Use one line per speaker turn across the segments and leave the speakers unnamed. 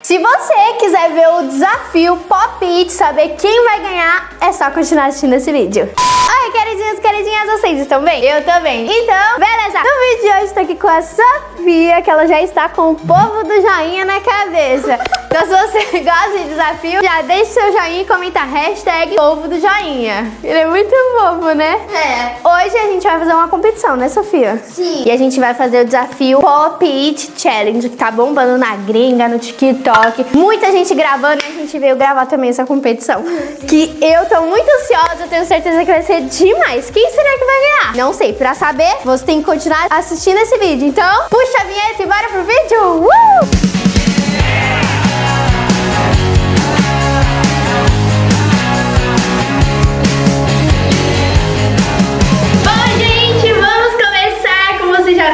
Se você quiser ver o desafio Pop It, saber quem vai ganhar, é só continuar assistindo esse vídeo. Oi, queridinhas, vocês estão bem? Eu também. Então, beleza. No vídeo de hoje, estou aqui com a Sofia, que ela já está com o povo do joinha na cabeça. Então, se você gosta de desafio, já deixa seu joinha e comenta hashtag povo do joinha. Ele é muito fofo, né?
É.
Hoje a gente vai fazer uma competição, né, Sofia?
Sim.
E a gente vai fazer o desafio Pop It Challenge, que tá bombando na gringa, no TikTok. Muita gente gravando e a gente veio gravar também essa competição. Que eu tô muito ansiosa, eu tenho certeza que vai ser demais. Quem será que vai ganhar? Não sei. Pra saber, você tem que continuar assistindo esse vídeo. Então, puxa a vinheta e bora pro vídeo!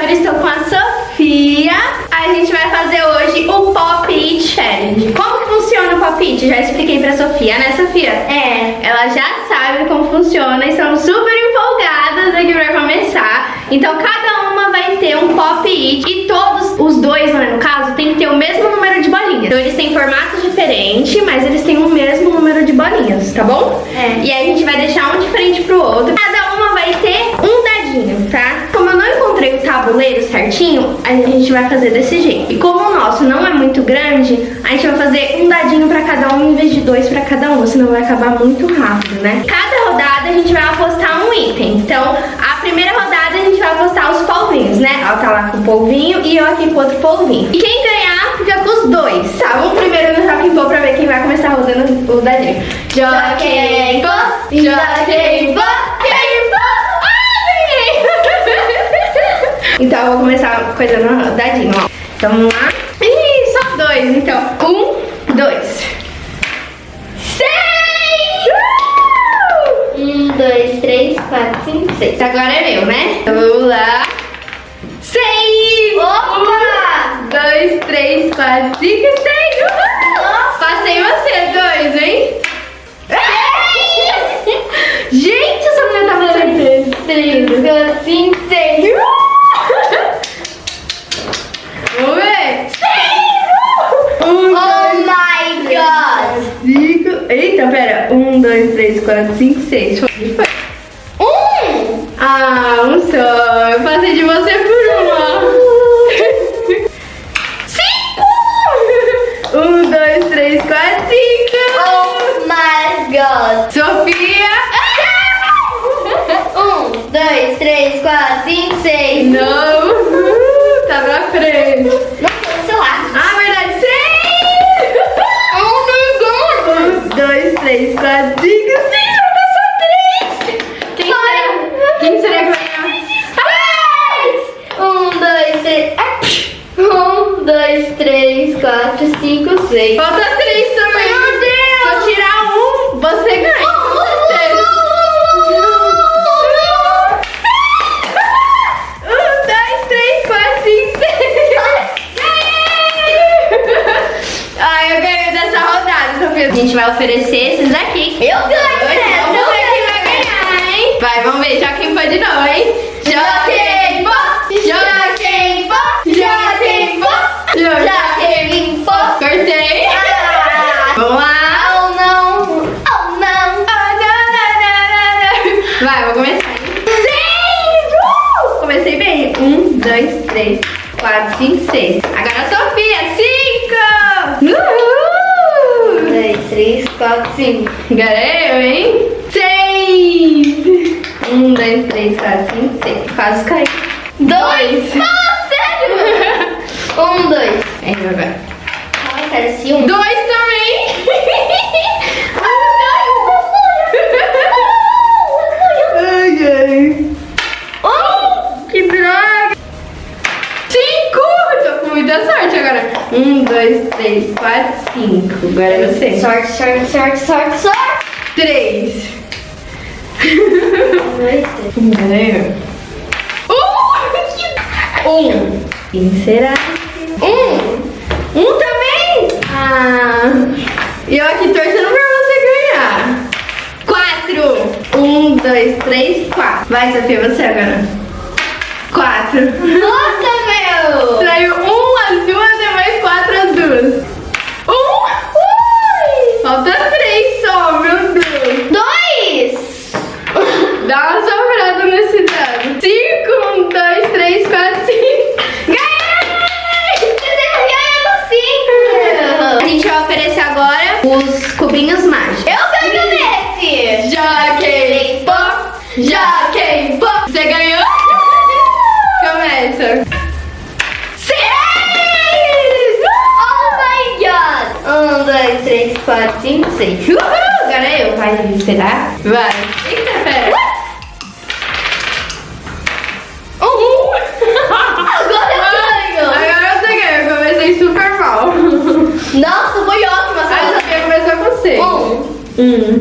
Estou com a Sofia. A gente vai fazer hoje o Pop It Challenge. Como que funciona o Pop It? Já expliquei pra Sofia, né, Sofia? É. Ela já sabe como funciona e estamos super empolgadas aqui pra começar. Então cada uma vai ter um Pop It e todos os dois, né, no caso, tem que ter o mesmo número de bolinhas. Então eles têm formatos diferentes, mas eles têm o mesmo número de bolinhas, tá bom? É. E aí a gente vai deixar um de frente pro outro. Cada uma vai ter um dadinho, tá? Como eu não encontrei o tabuleiro certinho, a gente vai fazer desse jeito. E como o nosso não é muito grande, a gente vai fazer um dadinho pra cada um em vez de dois pra cada um, senão vai acabar muito rápido, né? Cada rodada a gente vai apostar um item. Então, a primeira rodada a gente vai apostar os polvinhos, né? Ela tá lá com o polvinho e eu aqui com outro polvinho. E quem ganhar fica com os dois, tá? Vamos primeiro no Jockey Pô pra ver quem vai começar rodando o dadinho. Jockey Pô, Jockey Pô, Jockey Pô. Então eu vou começar coisando o dadinho, ó. Então vamos lá. Ih, só dois, então. 1, 2. 6!
1, 2, 3, 4, 5, 6.
Agora é meu, né? Então vamos lá. 6!
Opa!
1, 2, 3, 4, 5, 6.
Nossa!
Passei você, 2, hein? Gente, essa mulher tá fazendo
3, 4, 5, 6.
Vamos ver. 6!
Oh my god!
5. Eita, pera. 1, 2, 3, 4, 5, 6. Foi.
1!
Ah, um só. Eu passei de você por uma. 5! 1, 2, 3, 4, 5.
Oh my god!
Sofia.
1, 2, 3, 4, 5, 6.
Não. Tá pra frente.
Não foi o celular.
Ah, verdade. 6!
Oh my god!
1, 2, 3, 4, 5, 6. Falta só 3. Quem será? Quem será que vai ganhar?
1, 2, 3. 1, 2, 3, 4, 5, 6.
Falta 3 também.
Meu Deus!
Vou tirar um, você ganha. A gente vai oferecer esses aqui.
Eu ganho, né?
Vamos ver quem vai ganhar, hein? Vai, vamos ver. Jockey Pô de novo, hein? Jockey Pô! Jockey Pô! Jockey Pô!
Jockey Pô!
Cortei. Vamos lá.
Oh não! Oh não!
Vai, vou começar. 6! Comecei bem. 1, 2, 3, 4, 5, 6. Agora a Sofia. 5!
2, 3, 4, 5.
Agora eu, hein? 6! 1, 2, 3, 4, 5, 6. Quase caiu.
2! Não, sério! 1, 2.
É, agora.
Ai, cara, esse 1.
2 também! Ai, ai. Oh, que droga! 5! Tô com muita sorte agora. 1, 2, 3, 4, 5. Agora é você.
Sorte, sorte, sorte, sorte, sorte.
3.
2, 3.
Galera. 1. Quem será? 1 também? Ah. E eu aqui torcendo pra você ganhar. 4. 1, 2, 3, 4. Vai, Sofia, você agora. 4.
Nossa, meu!
Saiu 1 as duas e mais 4 as duas. 1! A gente vai oferecer agora os cubinhos mágicos.
Eu ganho nesse!
Já queimou! Já queimou! Você ganhou? Começa! 6!
Oh my god! 1, 2, 3, 4, 5, 6.
Uhul! Agora eu, vai, será? Vai! Eita, pera! Agora você ganha, eu comecei super mal.
Nossa, foi ótimo essa
A Sofia começou com você.
1.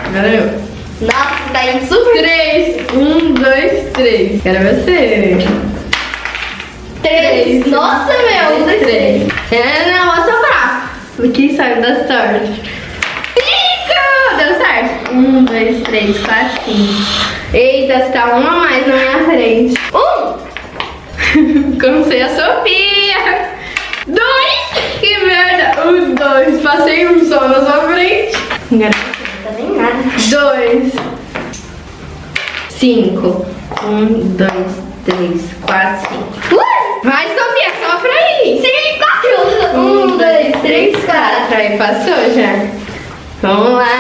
Agora eu.
Nossa, tá indo super.
3. 1, 2, 3. Quero você.
3. Nossa, meu.
1, 2, 3. Não, vou soprar. Quem sabe da sorte. 5! Deu certo. 1, 2, 3, 4, 5. Eita, você tá uma a mais na minha frente.
1.
Comecei a Sofia. 2. Que merda. 1, 2. Passei um só na sua frente.
Não tá nem nada.
2. 5. 1, 2, 3, 4, 5. Vai, Sofia, sopra aí.
4. 1, 2, 3, 4.
Aí passou já. Vamos lá.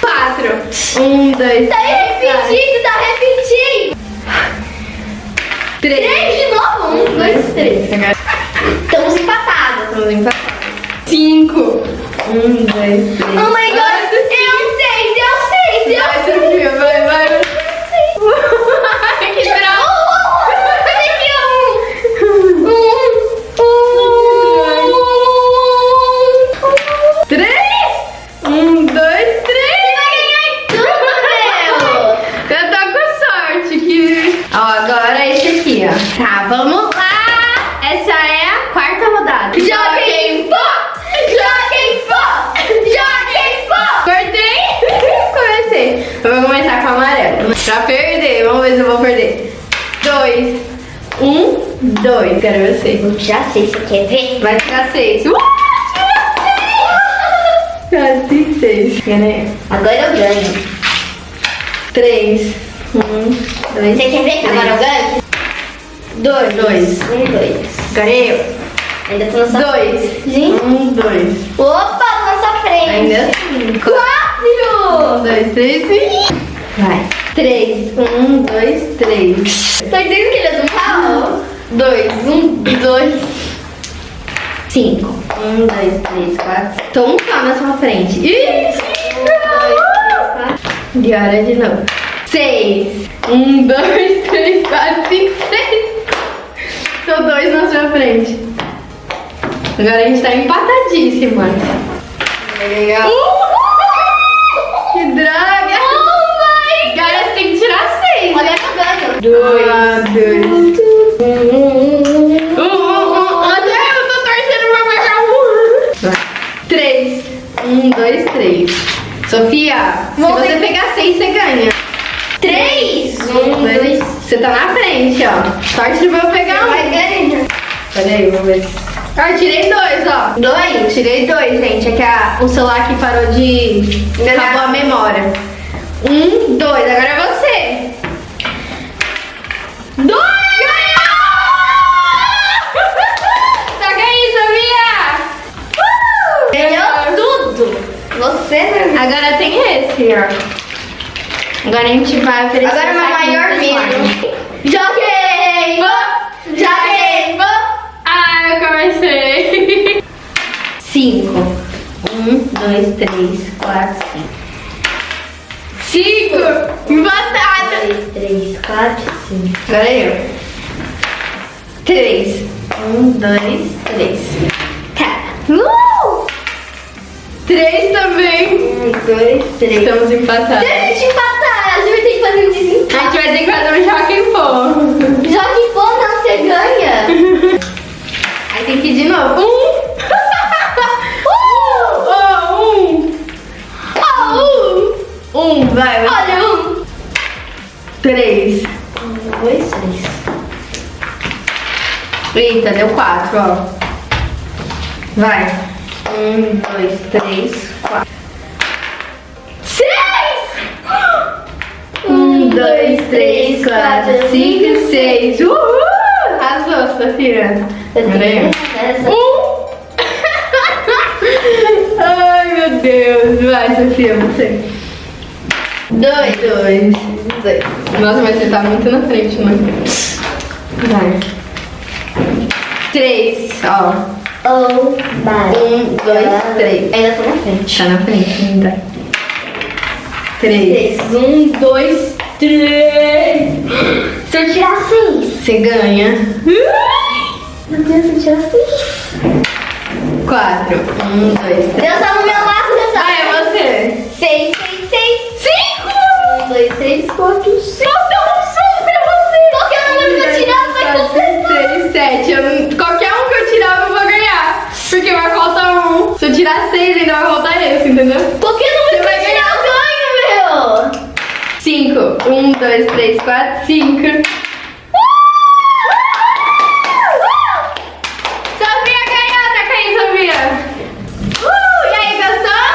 4. 1, 2,
Tá repetindo, tá repetindo.
3.
3 de novo. 1, 2, 3. Estamos empatadas.
Estamos empatados. 5. 1, 2, 3.
Oh my god. Eu sei.
Vai, Sofia, vai. Que droga. 3. 1, 2, 3. Eu tô com sorte que... Ó, agora esse aqui, ó. Tá, vamos lá. Essa é a quarta rodada.
Joguem pó!
Cortei. Comecei. Eu vou começar com o amarelo. Pra perder. Vamos ver se eu vou perder. 2. 1, 2. Quero você.
Eu já sei, você quer ver?
Vai ficar 6. Quase 6.
Agora eu ganho.
3. 1, 2.
Você quer ver que agora eu ganho?
2. 2.
1, 2.
Agora eu.
Ainda tô na sua
2.
Gente.
1, 2.
Opa, tô na sua frente.
Ainda 5.
4.
1, 2, 3. Vai. 3. 1, 2, 3.
Tá dizendo que ele é do mal?
2. 1, 2. 5. 1, 2, 3, 4. Tô um só na sua frente. Isso!
1, 2, 3, 4.
E agora de novo. 6. 1, 2, 3, 4, 5, 6. Tô 2 na sua frente. Agora a gente tá empatadíssimas. Legal. Que droga!
Oh my god!
Agora você tem que tirar 6.
Olha que eu ganho.
2. Até eu tô torcendo pra pegar 1. 3. 1, 2, 3. Sofia, se você pegar 6, você ganha.
3.
1, 2. Você tá na frente, ó. Sorte pra eu pegar 1.
Vai ganhar.
Olha aí, vamos ver. Ah, tirei 2, ó. 2? Tirei 2, gente. É que o celular aqui parou de... Acabou a memória. 1, 2. Agora é você. 2! Toca aí, Sofia!
Ganhou tudo. Você, né?
Agora tem esse, ó. Agora a gente vai oferecer...
Agora meu maior medo. Joguei! Joguei!
Ah, eu comecei. 5. 1, 2, 3, 4, 5. 5! Empatada!
2, 3, 4, 5.
Agora eu. 3. 1, 2, 3.
Tá.
3 também.
1, 2, 3.
Estamos empatados.
Se a gente empatar, a gente vai ter que fazer um
A gente
desempate.
vai ter que fazer um jockey pô.
Jogue pô, não, você ganha.
Aí tem que ir de novo. 1. Vai.
Olha, 1.
3.
1, 2, 3.
Eita, deu 4, ó. Vai. 1, 2, 3, 4.
6!
1, 2, 3, 4, 5, 6. Uhul! Arrasou, Sofia.
Eu tenho
Olha aí.
essa.
1. Vai, Sofia, você.
2.
Nossa, mas você tá muito na frente, mãe. Vai. 3, ó.
1,
2, 3.
Ainda tô na frente.
Tá na frente ainda. 3.
1, 2, 3. Se eu tirar 6.
Você ganha.
Meu Deus, se eu tirar 6.
4. 1, 2, 3.
Deus tá no meu lado, Deus tá.
Vai, é você.
6.
5!
1, 2, 3, 4, 5.
Pra você.
Qualquer número que eu tirar vai completar.
6, 7. Qualquer um que eu tirar eu vou ganhar. Porque vai faltar 1. Se eu tirar 6 ainda vai faltar esse, entendeu?
Qualquer número que
Você
eu
vai
tirar eu ganho, meu.
5. 1, 2, 3, 4, 5. Sofia ganhou, tá caindo, Sofia. E aí, gostou?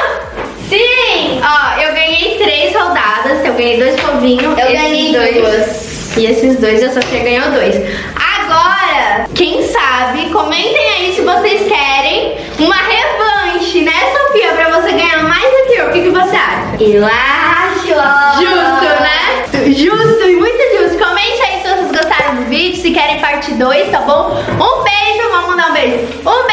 Sim.
Ó, eu ganhei 3 rodadas. Eu ganhei 2 povinhos.
Eu ganhei 2.
E esses 2 a Sofia ganhou 2. Agora, quem sabe, comentem aí se vocês querem uma revanche, né, Sofia? Pra você ganhar mais do que eu. O que você acha?
Eu acho.
Justo, né? Justo e muito justo. Comente aí se vocês gostaram do vídeo, se querem parte 2, tá bom? Um beijo, vamos mandar um beijo. Um beijo.